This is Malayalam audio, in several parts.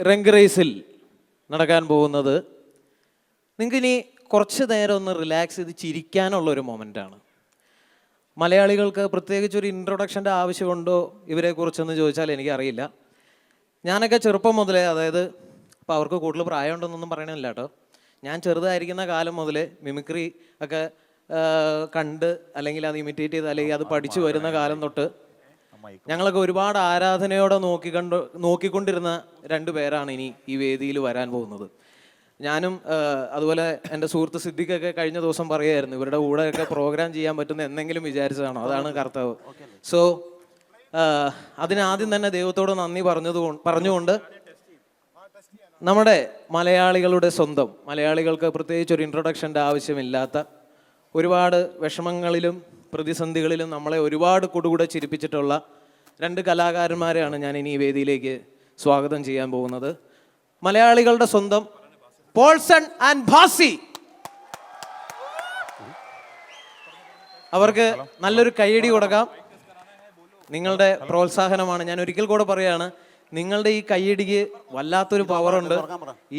റങ്ക് റേസിൽ നടക്കാൻ പോകുന്നത് നിങ്ങൾക്ക് ഇനി കുറച്ച് നേരം ഒന്ന് റിലാക്സ് ചെയ്ത് ചിരിക്കാനുള്ള ഒരു മൊമെൻ്റാണ്. മലയാളികൾക്ക് പ്രത്യേകിച്ച് ഒരു ഇൻട്രൊഡക്ഷൻ്റെ ആവശ്യമുണ്ടോ ഇവരെക്കുറിച്ചെന്ന് ചോദിച്ചാൽ എനിക്കറിയില്ല. ഞാനൊക്കെ ചെറുപ്പം മുതലേ, അതായത് ഇപ്പോൾ അവർക്ക് കൂടുതൽ പ്രായമുണ്ടെന്നൊന്നും പറയണില്ല കേട്ടോ, ഞാൻ ചെറുതായിരിക്കുന്ന കാലം മുതലേ മിമിക്രി ഒക്കെ കണ്ട് അല്ലെങ്കിൽ അത് ഇമിറ്റേറ്റ് ചെയ്ത് അല്ലെങ്കിൽ അത് പഠിച്ചു വരുന്ന കാലം തൊട്ട് ഞങ്ങളൊക്കെ ഒരുപാട് ആരാധനയോടെ നോക്കിക്കൊണ്ടിരുന്ന രണ്ട് പേരാണ് ഇനി ഈ വേദിയിൽ വരാൻ പോകുന്നത്. ഞാനും അതുപോലെ എൻ്റെ സുഹൃത്ത് സിദ്ദിഖൊക്കെ കഴിഞ്ഞ ദിവസം പറയുമായിരുന്നു, ഇവരുടെ കൂടെയൊക്കെ പ്രോഗ്രാം ചെയ്യാൻ പറ്റുന്ന എന്തെങ്കിലും വിചാരിച്ചതാണോ, അതാണ് കർത്താവ്. സോ അതിനാദ്യം തന്നെ ദൈവത്തോട് നന്ദി പറഞ്ഞുകൊണ്ട് നമ്മുടെ മലയാളികളുടെ സ്വന്തം, മലയാളികൾക്ക് പ്രത്യേകിച്ച് ഒരു ഇൻട്രൊഡക്ഷൻ്റെ ആവശ്യമില്ലാത്ത, ഒരുപാട് വിഷമങ്ങളിലും പ്രതിസന്ധികളിലും നമ്മളെ ഒരുപാട് കൂടുകൂടെ ചിരിപ്പിച്ചിട്ടുള്ള രണ്ട് കലാകാരന്മാരെയാണ് ഞാൻ ഇനി ഈ വേദിയിലേക്ക് സ്വാഗതം ചെയ്യാൻ പോകുന്നത്. മലയാളികളുടെ സ്വന്തം പോൾസൺ ആൻഡ് ഭാസി. അവർക്ക് നല്ലൊരു കയ്യടി കൊടുക്കാം. നിങ്ങളുടെ പ്രോത്സാഹനമാണ്. ഞാൻ ഒരിക്കൽ കൂടെ പറയാണ്, നിങ്ങളുടെ ഈ കയ്യടിക്ക് വല്ലാത്തൊരു പവറുണ്ട്.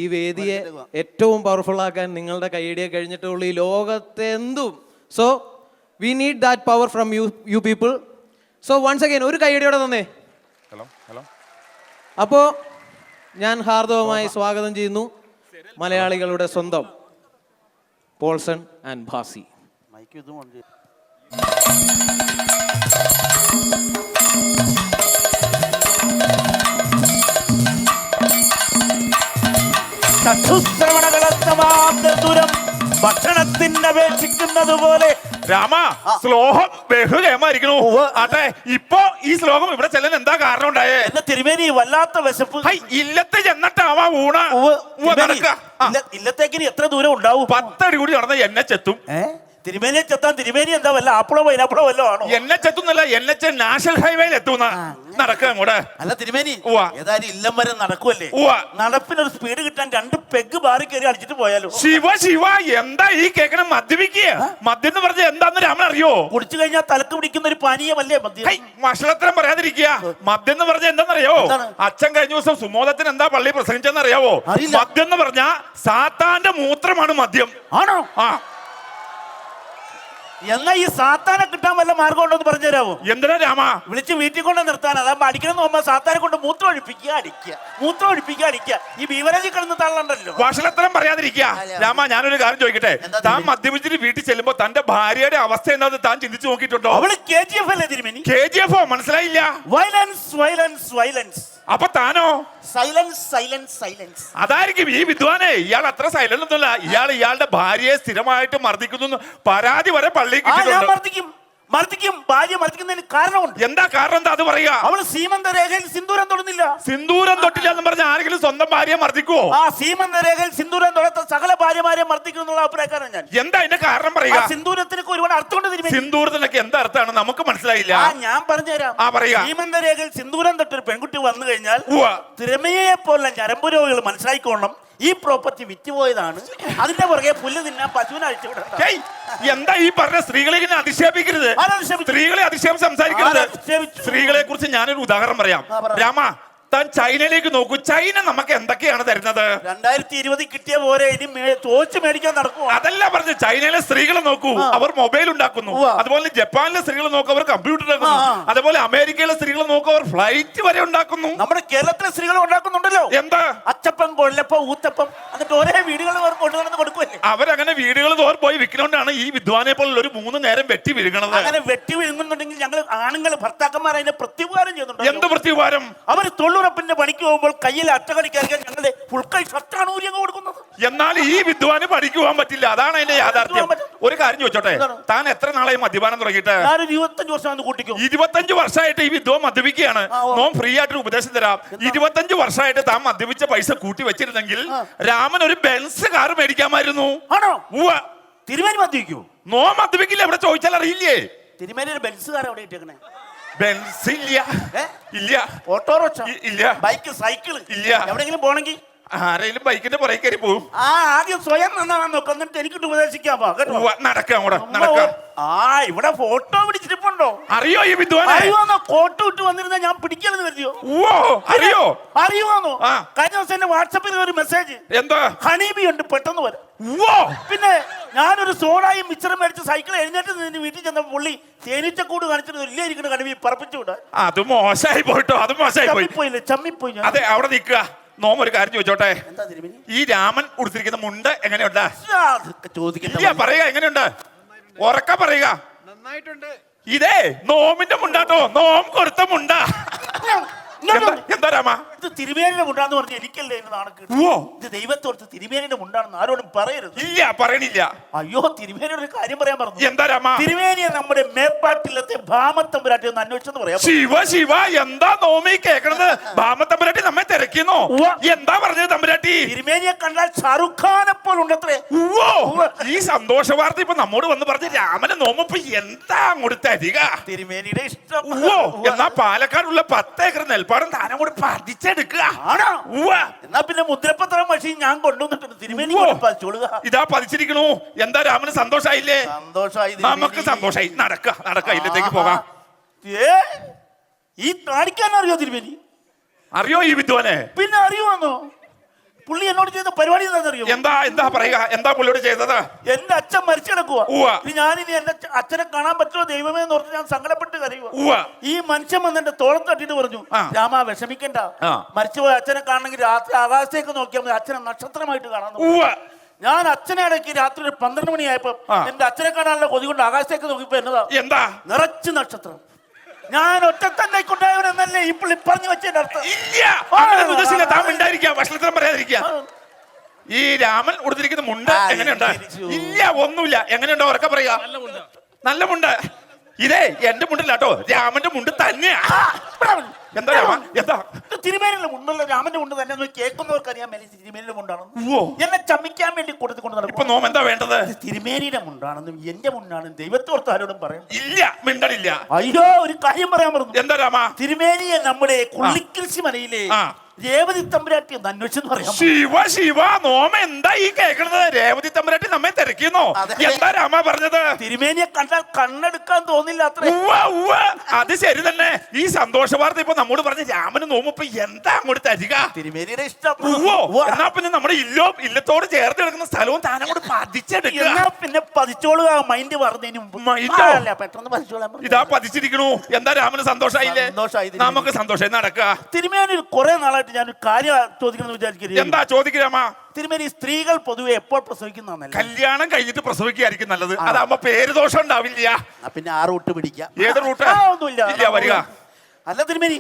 ഈ വേദിയെ ഏറ്റവും പവർഫുൾ ആക്കാൻ നിങ്ങളുടെ കയ്യടിയെ കഴിഞ്ഞിട്ടുള്ള ഈ ലോകത്തെ എന്തും. So we need that power from you people. So once again ഒരു കയ്യടിയോടെ തന്നേ. അപ്പോൾ ഞാൻ ഹാർദവമായി സ്വാഗതം ചെയ്യുന്നു മലയാളികളുടെ സ്വന്തം പോൾസൺ ആൻഡ് ഭാസി. ഭക്ഷണത്തിന് അപേക്ഷിക്കുന്നത് പോലെ രാമ ശ്ലോകം ബഹുകേമായിരിക്കണു. ആട്ടെ, ഇപ്പൊ ഈ ശ്ലോകം ഇവിടെ ചെല്ലാൻ എന്താ കാരണം ഉണ്ടായേ? എന്നെ തിരുമേനി വല്ലാത്ത വിശപ്പ്. ഇല്ലത്തെ ചെന്നിട്ടാവാ ഊണ. ഇല്ലത്തേക്കിന് എത്ര ദൂരം ഉണ്ടാവും? 10 അടി കൂടി നടന്ന എന്നെ ചെത്തും. തിരുമേനിയെ ചെത്താൻ തിരുമേനി എന്താ വല്ല ആപ്പിളോ പൈനാപ്പിളോ വല്ലോ ആണോ? എന്നെ ചെത്തുന്നല്ല, എന്നെ നാഷണൽ ഹൈവേയിൽ എത്തുന്ന നടക്കുക അങ്ങോട്ട്. അല്ല തിരുമേനി, ഏതായാലും ഇല്ലം വരെ നടക്കുമല്ലേ, നടപ്പിനൊരു സ്പീഡ് കിട്ടാൻ 2 പെഗ് ബാറി കയറി അടിച്ചിട്ട് പോയാലോ? ശിവ ശിവ, എന്താ ഈ കേൾക്കണം? മദ്യപിക്കുക. മദ്യം എന്ന് പറഞ്ഞാൽ എന്താന്ന് രാമൻ അറിയോ? കുടിച്ചു കഴിഞ്ഞാൽ തലക്ക് പിടിക്കുന്ന ഒരു പാനീയമല്ലേ മദ്യം. ഭക്ഷണത്തിനും പറയാതിരിക്കുക. മദ്യം എന്ന് പറഞ്ഞാൽ എന്താണെന്നറിയോ? അച്ഛൻ കഴിഞ്ഞ ദിവസം സുമോദത്തിന് എന്താ പള്ളി പ്രസംഗിച്ചെന്നറിയാവോ? മദ്യം എന്ന് പറഞ്ഞാ സാത്താന്റെ മൂത്രമാണ് മദ്യം. ആണോ? ആ, എന്നാ ഈ സാത്താനെ കിട്ടാൻ വല്ല മാർഗം ഉണ്ടോ എന്ന് പറഞ്ഞുതരാമോ? എന്തിനാ രാമ? വിളിച്ച് വീട്ടിൽ കൊണ്ട് നിർത്താൻ. അതാകുമ്പോ അടിക്കണം പോകുമ്പോ സാത്താനെ കൊണ്ട് മൂത്രം ഒഴിപ്പിക്കുക, അടിക്കുക. ഈ ബീവറേജിൽ കിടന്ന് തള്ളണ്ടല്ലോ. ഭക്ഷണത്തിനും പറയാതിരിക്കുക. രാമ, ഞാനൊരു കാര്യം ചോദിക്കട്ടെ, താൻ മദ്യപിച്ചിട്ട് വീട്ടിൽ ചെല്ലുമ്പോ തന്റെ ഭാര്യയുടെ അവസ്ഥ എന്താന്ന് താൻ ചിന്തിച്ചു നോക്കിയിട്ടുണ്ടോ? അവള് KGF അല്ലേ തിരുമേനി? KGF മനസ്സിലായില്ല? വയലൻസ്. അപ്പൊ താനോ? സൈലൻസ്. അതായിരിക്കും ഈ വിദ്വാനെ. ഇയാൾ അത്ര സൈലന്റ് ഒന്നുമല്ല. ഇയാളുടെ ഭാര്യയെ സ്ഥിരമായിട്ട് മർദ്ദിക്കുന്നു, പരാതി വരെ പള്ളിയിൽ കിട്ടിയിട്ടുണ്ട്. മർദ്ദിക്കും, ഭാര്യ മർദ്ദിക്കുന്നതിന് കാരണമുണ്ട്. എന്താ കാരണം? എന്താ അത് പറയാ? അവള് സീമന്ത രേഖയിൽ സിന്ദൂരം തൊടുന്നില്ല. സിന്ദൂരം തൊട്ടില്ല എന്ന് പറഞ്ഞ ആരെങ്കിലും സ്വന്തം ഭാര്യയെ മർദ്ദിക്കുവോ? ആ സീമന്ത രേഖയിൽ സിന്ദൂരം തൊടാത്ത സകല ഭാര്യമാരെ മർദ്ദിക്കുന്നുള്ള അഭിപ്രായക്കാരൻ ഞാൻ. എന്താ അതിന്റെ കാരണം പറയുക? സിന്ദൂരത്തിനൊക്കെ ഒരുപാട് അർത്ഥമുണ്ട് തിരുമേനി. സിന്ദൂരത്തിനൊക്കെ എന്താ അർത്ഥമാണ്? നമുക്ക് മനസ്സിലായില്ല. ഞാൻ പറഞ്ഞുതരാം. പറയാ. സീമന്ത രേഖയിൽ സിന്ദൂരം തൊട്ടൊരു പെൺകുട്ടി വന്നു കഴിഞ്ഞാൽ തിരമയെ പോലെ ഞരമ്പ് രോഗികൾ മനസ്സിലാക്കിക്കോണം, ഈ പ്രോപ്പർട്ടി വിറ്റുപോയതാണ്. അതിന്റെ പുറകെ പുല്ല് തിന്നാൻ പശുവിനെ അഴിച്ചുവിടണം. എന്താ ഈ പറഞ്ഞ? സ്ത്രീകളെ ഇങ്ങനെ അധിക്ഷേപിക്കരുത്. സ്ത്രീകളെ അധിക്ഷേപം സംസാരിക്കരുത്. സ്ത്രീകളെ കുറിച്ച് ഞാനൊരു ഉദാഹരണം പറയാം. രാമ, താൻ ചൈനയിലേക്ക് നോക്കൂ. ചൈന നമുക്ക് എന്തൊക്കെയാണ് തരുന്നത്? 2020 കിട്ടിയ പോലെ ഇനി ചോദിച്ചു മേടിക്കാൻ നടക്കും. അതല്ല പറഞ്ഞു. ചൈനയിലെ സ്ത്രീകളെ നോക്കൂ, അവർ മൊബൈൽ ഉണ്ടാക്കുന്നു. അതുപോലെ ജപ്പാനിലെ സ്ത്രീകളെ നോക്കൂ, അവർ കമ്പ്യൂട്ടർ ഉണ്ടാക്കുന്നു. അതുപോലെ അമേരിക്കയിലെ സ്ത്രീകളെ നോക്കൂ, അവർ ഫ്ലൈറ്റ് വരെ ഉണ്ടാക്കുന്നു. നമ്മുടെ കേരളത്തിലെ സ്ത്രീകൾ ഉണ്ടാക്കുന്നുണ്ടല്ലോ. എന്താ? അച്ചപ്പം, കൊള്ളപ്പം, ഊത്തപ്പം, എന്നിട്ട് ഒരേ വീടുകൾ കൊണ്ടുവന്ന് കൊടുക്കുമല്ലേ. അവരങ്ങനെ വീടുകൾ തോർ പോയി വിൽക്കുന്നോണ്ടാണ് ഈ വിദ്വാനെ പോലുള്ള ഒരു 3 നേരം വെട്ടി വിഴുങ്ങണത്. അങ്ങനെ വെട്ടി വിഴുങ്ങുന്നുണ്ടെങ്കിൽ ഞങ്ങൾ ആണുങ്ങൾ ഭർത്താക്കന്മാർ അതിന്റെ പ്രത്യുപകാരം ചെയ്യുന്നുണ്ട്. എന്ത് പ്രത്യുപകാരം? അവർ തൊഴിലുറപ്പിന്റെ പണിക്ക് പോകുമ്പോൾ കയ്യിൽ അട്ടകടിക്കാരിക്കാൻ ഞങ്ങളുടെ ഫുൾക്കൈ ഷർട്ടാണ് ഊരിയങ്ങ് കൊടുക്കുന്നത്. എന്നാൽ ഈ വിദ്വാന് പണിക്ക് പോകാൻ പറ്റില്ല. അതാണ് അതിന്റെ യാഥാർത്ഥ്യം. ഒരു കാര്യം ചോദിച്ചോട്ടെ, താൻ എത്ര നാളായി മദ്യപാനം തുടങ്ങിയിട്ട്? 25 വർഷം കൂട്ടിക്കും. 25 വർഷമായിട്ട് ഈ വിദ്വാൻ മദ്യപിക്കുകയാണ്. നോം ഫ്രീ ആയിട്ട് ഉപദേശം തരാം. 25 വർഷമായിട്ട് താൻ മദ്യപിച്ച പൈസ കൂട്ടി വെച്ചിരുന്നെങ്കിൽ രാമൻ ഒരു ബെൻസ് കാർ മേടിക്കാമായിരുന്നു. ആണോ? തിരുമേനി മദ്യപിക്കൂ? നോ മദ്യപിക്കില്ല. ഇവിടെ ചോദിച്ചാൽ അറിയില്ലേ? തിരുമേനി ഒരു ബെൻസ് കാർ എവിടെ ഇട്ടേക്കണേ? ബെൻസ് ഇല്ല. ഓട്ടോറിക്ഷ ഇല്ല. ബൈക്ക്, സൈക്കിൾ ഇല്ല. എവിടെയെങ്കിലും പോണെങ്കിൽ ആരെങ്കിലും ബൈക്കിന്റെ പുറകെ കയറി പോവും. ആദ്യം സ്വയം നന്നാവാൻ നോക്കാം, എന്നിട്ട് എനിക്കിട്ട് ഉപദേശിക്കാൻ പോ കേട്ടോ. നടക്കാം അങ്ങോട്ട് നടക്കാം. ഇവിടെ ഫോട്ടോ പിടിച്ചിട്ടുണ്ടോ? അറിയോ ഈ വിദ്വാനെ? അറിയുവാന്നോ? കോട്ട് ഇട്ട് വന്നിരുന്ന ഞാൻ പിടിക്കലെന്ന് കരുതിയോ? അറിയോ? അറിയുവാന്നോ? കഴിഞ്ഞ ദിവസം എന്റെ വാട്സപ്പിൽ ഒരു മെസ്സേജ്, എന്താ ഹണീബി ഉണ്ട് പെട്ടെന്ന് വരാം. പിന്നെ ഞാനൊരു സോഡായും മിച്ചറും മേടിച്ച് സൈക്കിൾ എഴുന്നേറ്റ് നിന്റെ വീട്ടിൽ ചെന്ന പുള്ളി തേനീച്ചക്കൂട് കാണിച്ചിട്ട് ഇല്ലേ ഇരിക്കുന്ന കണിവി പറപ്പിച്ചു വിടാ. അത് മോശമായി പോയിട്ടോ, അത് മോശമായി പോയി. പോയില്ലേ, ചമ്മിപ്പോയി ഞാൻ. അതെ, അവിടെ നിൽക്കുക. നോമ ഒരു കാര്യം ചോദിച്ചോട്ടെ, എന്താ തിരുമേനി? ഈ രാമൻ ഉടുത്തിരിക്കുന്ന മുണ്ട് എങ്ങനെയുണ്ട്? ചോദിക്കണ്ട, പറയുക എങ്ങനെയുണ്ട്, ഉറക്ക പറയുക. നന്നായിട്ടുണ്ട്. ഇതേ നോമിന്റെ മുണ്ടാട്ടോ, നോം കൊടുത്ത മുണ്ടാ. എന്താ രാമ? ഇത് തിരുമേനിയുടെ മുണ്ടാന്ന് പറഞ്ഞ എനിക്കല്ലേ എന്റെ നാണക്കേട്. ഇത് ദൈവത്തോർത്ത് തിരുമേനിയുടെ മുണ്ടാണെന്ന് ആരോടും പറയരുത്. ഇല്ല, പറയണില്ല. അയ്യോ, തിരുമേനിയുടെ ഒരു കാര്യം പറയാൻ പറഞ്ഞു. എന്താ രാമ? തിരുമേനിയെ നമ്മുടെ മേപ്പാട്ടിലത്തെ ഭാമത്തമ്പുരാട്ടി ഒന്ന് അന്വേഷിച്ചെന്ന് പറയാം. ശിവ ശിവ, എന്താ നോമി കേക്കണത്? ഭാമത്തമ്പുരാട്ടി നമ്മെ തിരക്കിന്നോ? എന്താ പറഞ്ഞത് തമ്പുരാട്ടി? തിരുമേനിയെ കണ്ടാൽ ഷാറുഖ് ഖാനെ പോലുണ്ടത്രേ. ഈ സന്തോഷ വാർത്ത ഇപ്പൊ നമ്മോട് വന്ന് പറഞ്ഞ രാമനെ നോമപ്പോ എന്താ അങ്ങോട്ട് തരിക? തിരുമേനിയുടെ ഇഷ്ടം. എന്നാ പാലക്കാടുള്ള 10 ഏക്കർ നെൽപ്പാടം താനം കൂടി പതിച്ചെടുക്കുക. എന്നാ പിന്നെ മുദ്രപത്രം മഷീൻ ഞാൻ കൊണ്ടുവന്നിട്ടുണ്ട്. തിരുമേനി പതിച്ചോളുക. ഇതാ പതിച്ചിരിക്കണു. എന്താ രാമന് സന്തോഷായില്ലേ? സന്തോഷായി. നമുക്ക് സന്തോഷായി. നടക്ക ഇല്ലത്തേക്ക് പോകാം. ഈ കാണിക്കാൻ അറിയോ തിരുമേനി? അറിയോ ഈ വിദ്വാനെ? പിന്നെ അറിയുവാന്നോ? പുള്ളി എന്നോട് ചെയ്ത പരിപാടി എന്താണെന്നറിയോ? എന്താ പറയുക? എന്താ പുള്ളിയോട് ചെയ്തത്? എന്റെ അച്ഛൻ മരിച്ചു കിടക്കുക. ഞാനിനി എന്റെ അച്ഛനെ കാണാൻ പറ്റുമോ ദൈവമേ എന്ന് ഓർത്ത് ഞാൻ സങ്കടപ്പെട്ട് കരയുക. ഈ മനുഷ്യൻ വന്നിട്ട് തോളം തട്ടിട്ട് പറഞ്ഞു, രാമ വിഷമിക്കണ്ട, മരിച്ചുപോയ അച്ഛനെ കാണണമെങ്കിൽ രാത്രി ആകാശത്തേക്ക് നോക്കിയാൽ മതി, അച്ഛനെ നക്ഷത്രമായിട്ട് കാണാൻ. ഞാൻ അച്ഛനെ ഇടയ്ക്ക് രാത്രി ഒരു 12 മണിയായപ്പോ എന്റെ അച്ഛനെ കാണാനുള്ള കൊതി കൊണ്ട് ആകാശത്തേക്ക് നോക്കിയപ്പോ എന്താ നിറച്ച് നക്ഷത്രം. ഞാൻ ഒറ്റത്തന്നെ കൊണ്ടായവരെന്നല്ലേ ഈ പുള്ളി പറഞ്ഞു വെച്ചതിന്റെ അർത്ഥം. ഈ രാമൻ ഉടുത്തിരിക്കുന്ന മുണ്ട് എങ്ങനെയുണ്ട്? ഇല്ല, ഒന്നുമില്ല. എങ്ങനെയുണ്ടോ ഉറക്കെ പറയുക. നല്ല മുണ്ട്. ഇതേ എന്റെ മുണ്ടല്ല കേട്ടോ, രാമന്റെ മുണ്ട് തന്നെയാ. എന്താ രാമ? എന്താ തിരുമേനിയുടെ മുണ്ടല്ല, രാമന്റെ മുണ്ട് തന്നെ. കേൾക്കുന്നവർക്ക് അറിയാൻ മേലെ തിരുമേനിയുടെ മുണ്ടാണ്. എന്നെ ചമ്മിക്കാൻ വേണ്ടി കൊടുത്തുകൊണ്ട് ഇപ്പൊ നോം എന്താ വേണ്ടത്? തിരുമേനിയുടെ മുണ്ടാണെന്നും എന്റെ മുണ്ടാണെന്നും ദൈവത്തോർത്ത് ആരോടും പറയാം. ഇല്ല, മിണ്ടലില്ല. അയ്യോ, ഒരു കാര്യം പറയാൻ പറഞ്ഞു. എന്താ രാമ? തിരുമേനിയെ നമ്മുടെ കുള്ളിക്കൃഷി മനയിലെ രേവതി തമ്പുരാട്ടി ഒന്ന് അന്വേഷിച്ചെന്ന് പറയാം. ശിവ ശിവ, നോമ എന്താ ഈ കേൾക്കണത്? രേവതി തമ്പുരാട്ടി നമ്മെ തിരക്കിയെന്നോ? എന്താ രാമ പറഞ്ഞത്? തിരുമേനിയെ കണ്ടാൽ കണ്ണെടുക്കാൻ തോന്നില്ല അത്ര. അത് ശരി തന്നെ. ഈ സന്തോഷ വാർത്ത ഇപ്പൊ നമ്മോട് പറഞ്ഞ രാമന് നോമപ്പോ എന്താ അങ്ങോട്ട് തരിക? തിരുമേനിയുടെ ഇഷ്ടം. എന്നാ പിന്നെ നമ്മുടെ ഇല്ലത്തോട് ചേർത്ത് കിടക്കുന്ന സ്ഥലവും താനും കൂടെ പതിച്ചെടുക്കുക. പിന്നെ പതിച്ചോളുക. മൈൻഡ് പറഞ്ഞതിന് മുമ്പ് പെട്ടെന്ന് പതിച്ചോളാം. ഇതാ പതിച്ചിരിക്കണു. എന്താ രാമന് സന്തോഷായില്ലേ? നമുക്ക് സന്തോഷം. നടക്കുക. തിരുമേനി കുറെ നാളായിട്ട് ഞാൻ കാര്യം ചോദിക്കണം വിചാരിക്കുന്നത്. എന്താ ചോദിക്കാമ? തിരുമേനി, സ്ത്രീകൾ പൊതുവെ എപ്പോൾ പ്രസവിക്കുന്നതല്ല, കല്യാണം കഴിഞ്ഞിട്ട് പ്രസവിക്കായിരിക്കും നല്ലത്. അതാകുമ്പോ പേര് ദോഷം ഉണ്ടാവില്ല. പിന്നെ ആ റൂട്ട് പിടിക്കാം. ഏത് റൂട്ട്? ഒന്നുമില്ല, വരിക. അല്ല തിരുമേനി,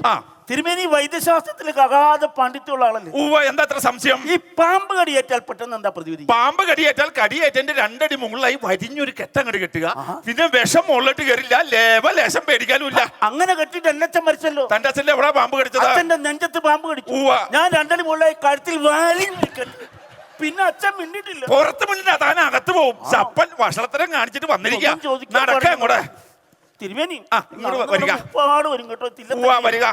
തിരുമേനി വൈദ്യശാസ്ത്രത്തിലേക്ക് അഗാധ പാണ്ഡിത്യമുള്ള ആളല്ലേ? എന്താ അത്ര സംശയം? ഈ പാമ്പ് കടിയേറ്റാൽ പെട്ടെന്ന് എന്താ പ്രതിവിധി? പാമ്പ് കടിയേറ്റാൽ കടിയേറ്റന്റെ 2 അടി മുകളിലായി വരിഞ്ഞൊരു കെട്ടങ്ങട് കെട്ടുക. പിന്നെ വിഷം മുകളിലോട്ട് കയറില്ല. ലേശം പേടിക്കാനുമില്ല. അങ്ങനെ കെട്ടിട്ട് എന്റെ അച്ഛൻ മരിച്ചല്ലോ. തന്റെ അച്ഛന്റെ എവിടെ പാമ്പ് കടിച്ചത്? അച്ഛന്റെ നെഞ്ചത്ത് പാമ്പ് കടിച്ചു. ഞാൻ 2 അടി മുകളിലായി കഴുത്തിൽ പിന്നെ അച്ഛൻ മിണ്ടിട്ടില്ല. പുറത്ത് മിണ്ടില്ല, താൻ അകത്ത് പോവും. ചപ്പൻ വഷളത്തരം കാണിച്ചിട്ട് വന്നിരിക്കുക. നടക്കാം അങ്ങോട്ട്. തിരുമേനി വരിക. വരും കേട്ടോ. വരിക.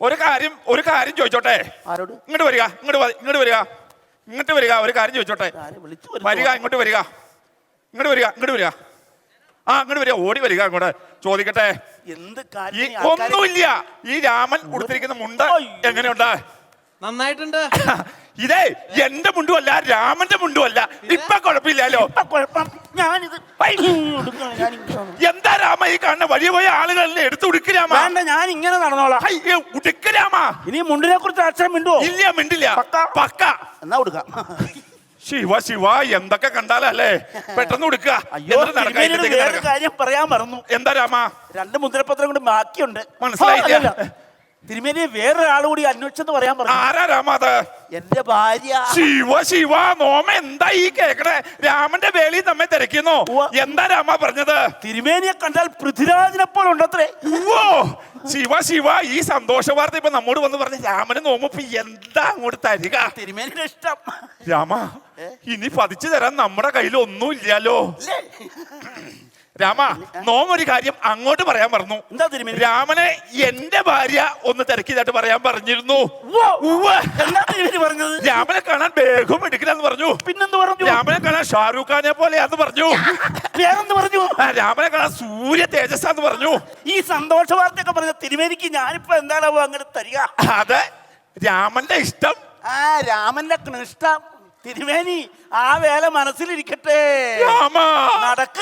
ഒരു കാര്യം ചോദിച്ചോട്ടെ? ആരോട്? ഇങ്ങോട്ട് വരിക. ഇങ്ങോട്ട് വരിക. ഒരു കാര്യം ചോദിച്ചോട്ടെ? വരിക, ഇങ്ങോട്ട് വരിക. ഇങ്ങോട്ട് വരിക. ഓടി വരിക അങ്ങോട്ട്. ചോദിക്കട്ടെ. എന്ത് ഒന്നുമില്ല. ഈ രാമൻ ഉടുത്തിരിക്കുന്ന മുണ്ട് എങ്ങനെയുണ്ട്? നന്നായിട്ടുണ്ട്. ഇതേ എന്റെ മുണ്ടുമല്ല, രാമന്റെ മുണ്ടുമല്ല. ഇപ്പൊ കുഴപ്പമില്ലല്ലോ. എന്താ രാമ ഈ കാണുന്ന വലിയ വലിയ ആളുകളെ എടുത്ത് ഉടുക്കരാമ? ഞാൻ ഇങ്ങനെ നടന്നോളാം. ഉടുക്കരാമ. ഇനി മുണ്ടിനെ കുറിച്ച് അക്ഷരം മിണ്ടുവോ? ഇല്ല, മിണ്ടില്ല. പക്ക. എന്നാ കൊടുക്കാം. ശിവ ശിവ, എന്തൊക്കെ കണ്ടാലല്ലേ. പെട്ടെന്ന് ഉടുക്കുക. വേറെ കാര്യം പറയാൻ മറന്നു. എന്താ രാമ? 2 മുദ്രപത്രം കൂടി ബാക്കിയുണ്ട്. മനസ്സിലായില്ല. തിരുമേനി വേറൊരാൾ കൂടി അന്വേഷിച്ചെന്ന് പറയാൻ പറഞ്ഞു. ആരാ രാമ? അത് എന്റെ ഭാര്യ. ശിവ ശിവ, നോമ എന്താ ഈ കേക്കണേ? രാമന്റെ വേളി നമ്മെ തിരക്കിന്നോ? എന്താ രാമ പറഞ്ഞത്? തിരുമേനിയെ കണ്ടാൽ പൃഥ്വിരാജിനെപ്പോൾ ഉണ്ടത്രേ. ശിവ ശിവ, ഈ സന്തോഷ വാർത്ത ഇപ്പൊ നമ്മോട് വന്ന് പറഞ്ഞ രാമന് നോമപ്പോ എന്താ അങ്ങോട്ട് തരിക? തിരുമേനിയുടെ ഇഷ്ടം. രാമ, ഇനി പതിച്ചു തരാൻ നമ്മുടെ കയ്യിൽ ഒന്നും ഇല്ലല്ലോ. രാമ നോമൊരു കാര്യം അങ്ങോട്ട് പറയാൻ പറഞ്ഞു. എന്താ തിരുമേനി? രാമനെ എന്റെ ഭാര്യ ഒന്ന് തിരക്കിയതായിട്ട് പറയാൻ പറഞ്ഞിരുന്നു. എന്താ തിരുമേനി പറഞ്ഞത്? രാമനെ കാണാൻ വേഗം എടുക്കില്ലെന്ന് പറഞ്ഞു. പിന്നെന്ത് പറഞ്ഞു? രാമനെ കാണാൻ ഷാരൂഖ് ഖാനെ പോലെയാന്ന് പറഞ്ഞു. വേറെന്ത് പറഞ്ഞു? രാമനെ കാണാൻ സൂര്യ തേജസ്സാന്ന് പറഞ്ഞു. ഈ സന്തോഷ വാർത്തയൊക്കെ പറഞ്ഞ തിരുമേനിക്ക് ഞാനിപ്പോ എന്താണാവോ അങ്ങനെ തരിക? അതെ, രാമന്റെ ഇഷ്ടം. രാമന്റെ ഇഷ്ടം. തിരുമേനി ആ വേല മനസ്സിലിരിക്കട്ടെ. രാമ നടക്ക.